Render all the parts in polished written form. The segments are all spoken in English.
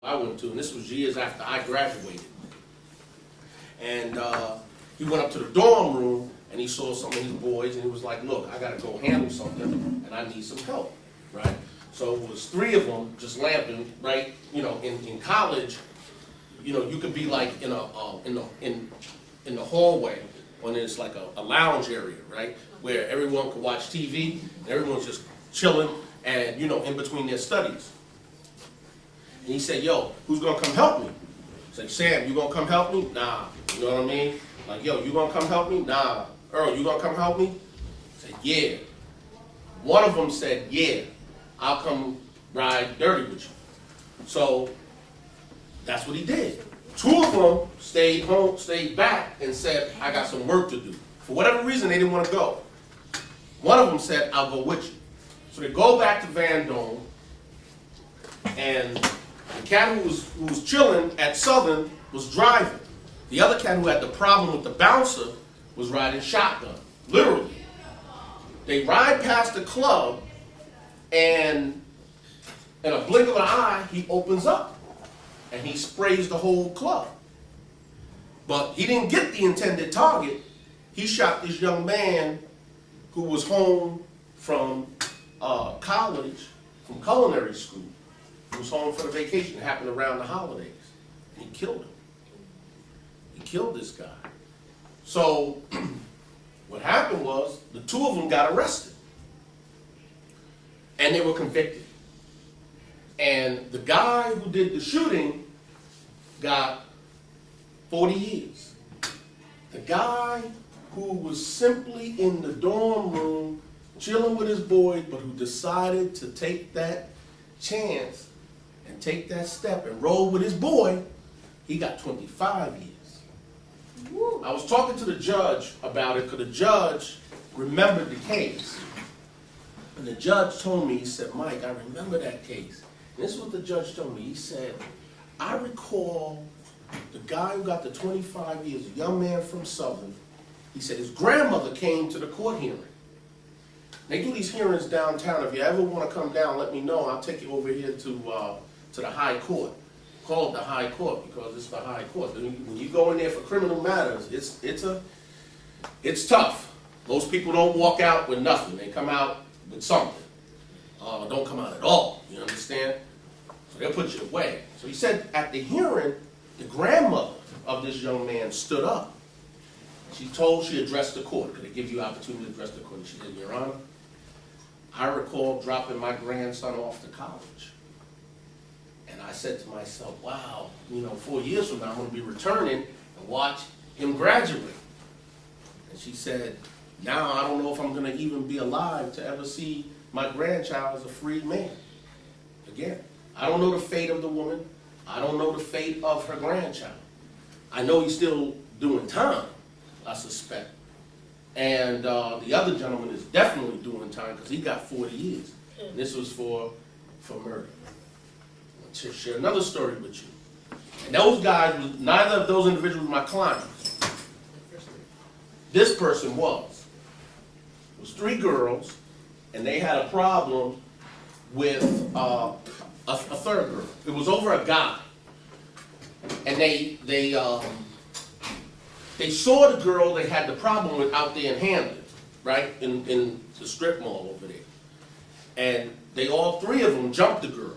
I went to, and this was years after I graduated. And he went up to the dorm room, and he saw some of his boys, and he was like, look, I gotta go handle something, and I need some help, right? So it was 3 of them just lamping, right? You know, in college, you know, you could be like in the hallway, when it's like a lounge area, right? Where everyone could watch TV, and everyone's just chilling, and, you know, in between their studies. And he said, yo, who's gonna come help me? I said, Sam, you gonna come help me? Nah. You know what I mean? Like, yo, you gonna come help me? Nah. Earl, you gonna come help me? I said, yeah. One of them said, yeah, I'll come ride dirty with you. So that's what he did. 2 of them stayed home, stayed back, and said, I got some work to do. For whatever reason, they didn't want to go. One of them said, I'll go with you. So they go back to Van Dome, and the cat who was chilling at Southern was driving. The other cat who had the problem with the bouncer was riding shotgun, literally. They ride past the club, and in a blink of an eye, he opens up, and he sprays the whole club. But he didn't get the intended target. He shot this young man who was home from college, from culinary school. He was home for the vacation. It happened around the holidays. And he killed him. He killed this guy. So what happened was the 2 of them got arrested. And they were convicted. And the guy who did the shooting got 40 years. The guy who was simply in the dorm room chilling with his boys, but who decided to take that chance and take that step and roll with his boy, he got 25 years. Woo. I was talking to the judge about it because the judge remembered the case. And the judge told me, he said, Mike, I remember that case. And this is what the judge told me. He said, I recall the guy who got the 25 years, a young man from Southern, he said his grandmother came to the court hearing. They do these hearings downtown. If you ever want to come down, let me know. I'll take you over here to the high court. Call it the high court because it's the high court. When you go in there for criminal matters, it's tough. Most people don't walk out with nothing. They come out with something. Don't come out at all. You understand? So they'll put you away. So he said at the hearing, the grandmother of this young man stood up. She addressed the court. Could I give you opportunity to address the court? And she said, Your Honor, I recall dropping my grandson off to college. And I said to myself, wow, 4 years from now, I'm going to be returning and watch him graduate. And she said, now I don't know if I'm going to even be alive to ever see my grandchild as a freed man. Again, I don't know the fate of the woman. I don't know the fate of her grandchild. I know he's still doing time, I suspect. And the other gentleman is definitely doing time because he got 40 years. And this was for murder. To share another story with you. And those guys, neither of those individuals were my clients. This person was. It was 3 girls, and they had a problem with a 3rd girl. It was over a guy. And they saw the girl they had the problem with out there in Hamden, right? In the strip mall over there. And they all 3 of them jumped the girl.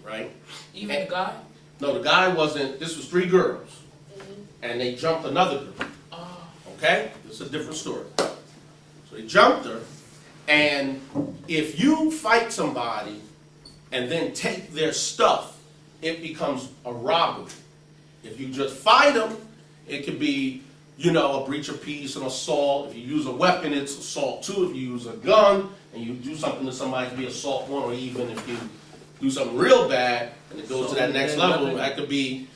Right? Even the guy? No, the guy wasn't. This was 3 girls. Mm-hmm. And they jumped another girl. Oh. Okay? This is a different story. So they jumped her. And if you fight somebody and then take their stuff, it becomes a robbery. If you just fight them, it could be, a breach of peace, an assault. If you use a weapon, it's assault 2. If you use a gun and you do something to somebody, it could be assault 1, or even if you do something real bad, and it goes to that next level, that would be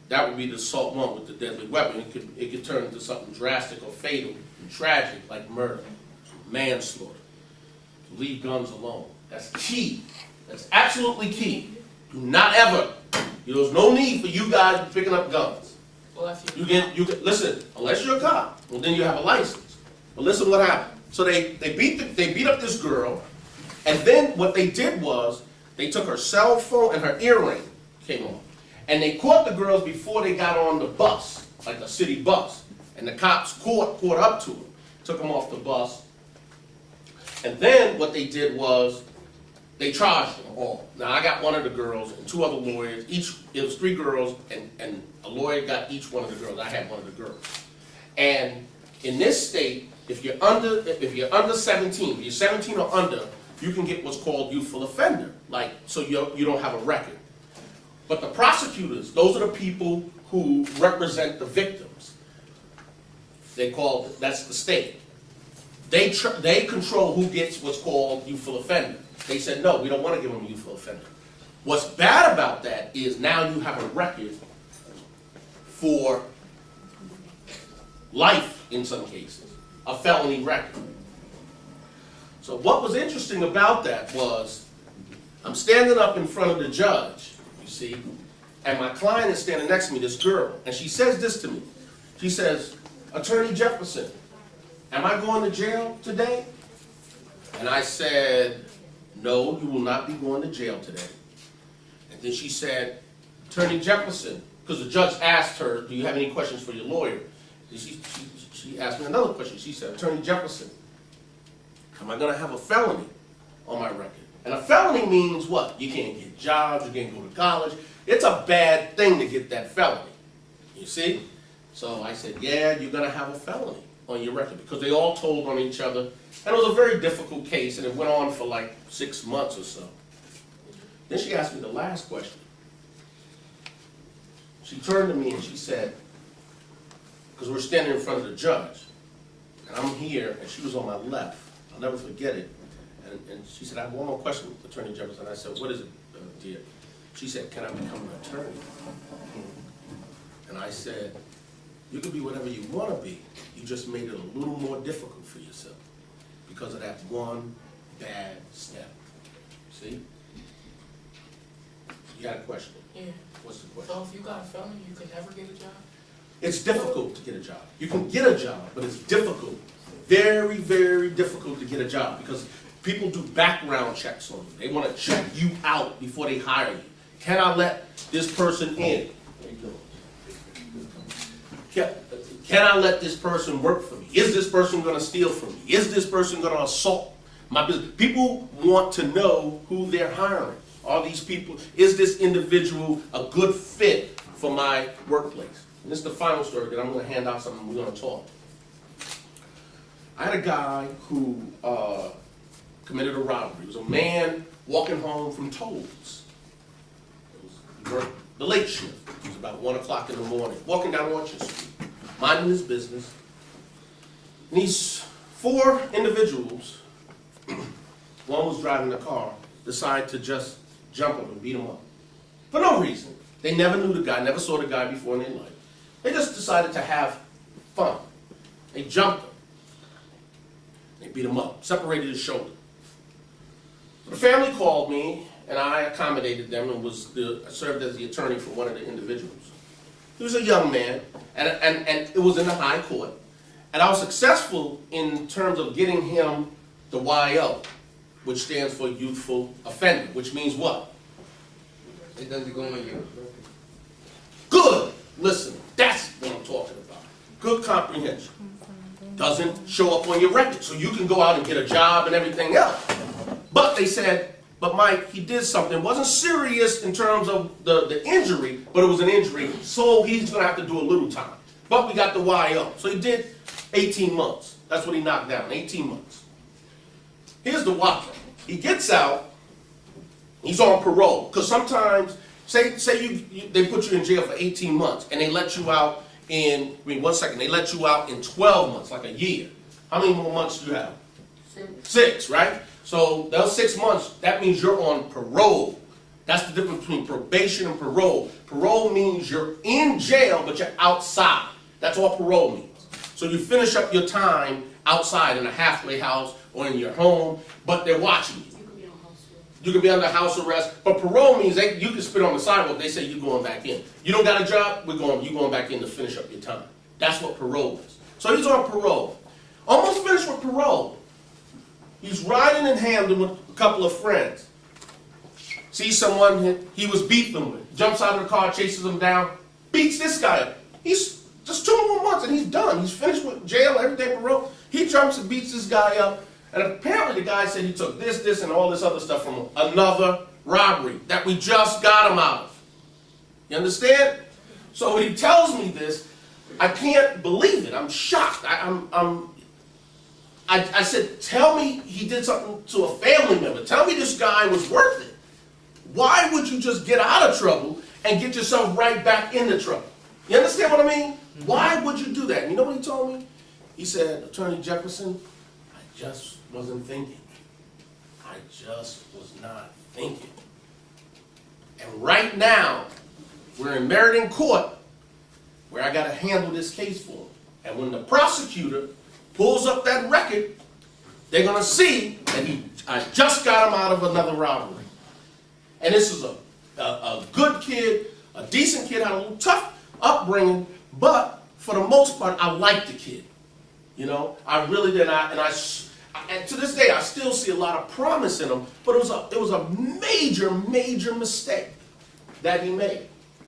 the assault 1 with the deadly weapon. It could turn into something drastic or fatal and tragic, like murder, manslaughter. So leave guns alone. That's key. That's absolutely key. Do not ever. There's no need for you guys picking up guns. Well, you can listen. Unless you're a cop, well then you have a license. But listen, what happened? So they beat up this girl, and then what they did was, they took her cell phone and her earring, came on. And they caught the girls before they got on the bus, like the city bus. And the cops caught up to them, took them off the bus. And then what they did was, they charged them all. Now I got one of the girls and 2 other lawyers. It was 3 girls, and a lawyer got each one of the girls. I had one of the girls. And in this state, if you're under 17, if you're 17 or under, you can get what's called youthful offender. Like, so you don't have a record. But the prosecutors, those are the people who represent the victims. That's the state. They control who gets what's called youthful offender. They said, no, we don't want to give them a youthful offender. What's bad about that is now you have a record for life in some cases, a felony record. So what was interesting about that was, I'm standing up in front of the judge, you see, and my client is standing next to me, this girl, and she says this to me. She says, Attorney Jefferson, am I going to jail today? And I said, no, you will not be going to jail today. And then she said, Attorney Jefferson, because the judge asked her, do you have any questions for your lawyer? And she asked me another question. She said, Attorney Jefferson, am I going to have a felony on my record? And a felony means what? You can't get jobs, you can't go to college. It's a bad thing to get that felony, you see? So I said, yeah, you're going to have a felony on your record, because they all told on each other. And it was a very difficult case, and it went on for like 6 months or so. Then she asked me the last question. She turned to me and she said, because we're standing in front of the judge, and I'm here, and she was on my left. I'll never forget it. And she said, I have one more question, Attorney Jefferson. And I said, what is it, dear? She said, can I become an attorney? And I said, you can be whatever you want to be. You just made it a little more difficult for yourself because of that one bad step. See? You got a question? Yeah. What's the question? So if you got a felony, you can never get a job? It's difficult to get a job. You can get a job, but it's difficult. Very, very difficult to get a job because people do background checks on you. They want to check you out before they hire you. Can I let this person in? There you go. Can I let this person work for me? Is this person going to steal from me? Is this person going to assault my business? People want to know who they're hiring. Are these people, is this individual a good fit for my workplace? And this is the final story that I'm going to hand out something, we're going to talk. I had a guy who committed a robbery. It was a man walking home from Toll's. He worked the late shift. It was about 1 o'clock in the morning, walking down Orchard Street, minding his business. And these 4 individuals, one was driving the car, decided to just jump him and beat him up. For no reason. They never knew the guy, never saw the guy before in their life. They just decided to have fun. They jumped him. They beat him up, separated his shoulder. The family called me, and I accommodated them and served as the attorney for one of the individuals. He was a young man, and it was in the high court. And I was successful in terms of getting him the YO, which stands for youthful offender, which means what? It doesn't go on you. Good listening. That's what I'm talking about. Good comprehension. Doesn't show up on your record, so you can go out and get a job and everything else. But they said, but Mike, he did something. It wasn't serious in terms of the injury, but it was an injury, so he's going to have to do a little time. But we got the YO. So he did 18 months. That's what he knocked down, 18 months. Here's the whopper. He gets out, he's on parole. Because sometimes, say they put you in jail for 18 months, and they let you out in, they let you out in 12 months, like a year. How many more months do you have? 6, right? So those 6 months, that means you're on parole. That's the difference between probation and parole. Parole means you're in jail, but you're outside. That's all parole means. So you finish up your time outside in a halfway house or in your home, but they're watching you. You can be under house arrest, but parole means you can spit on the sidewalk. They say you're going back in. You don't got a job, you're going back in to finish up your time. That's what parole is. So he's on parole. Almost finished with parole. He's riding in Hamden with a couple of friends. sees someone he was beefing with, jumps out of the car, chases him down, beats this guy up. He's just 2 more months and he's done. He's finished with jail, everything parole. He jumps and beats this guy up. And apparently the guy said he took this, and all this other stuff from another robbery that we just got him out of. You understand? So when he tells me this, I can't believe it. I'm shocked. I said, tell me he did something to a family member. Tell me this guy was worth it. Why would you just get out of trouble and get yourself right back into trouble? You understand what I mean? Why would you do that? And you know what he told me? He said, Attorney Jefferson, I just wasn't thinking. I just was not thinking. And right now, we're in Meriden Court where I got to handle this case for him. And when the prosecutor pulls up that record, they're going to see that I just got him out of another robbery. And this is a good kid, a decent kid, had a little tough upbringing, but for the most part, I liked the kid. You know, I really did. And to this day, I still see a lot of promise in him, but it was a major, major mistake that he made.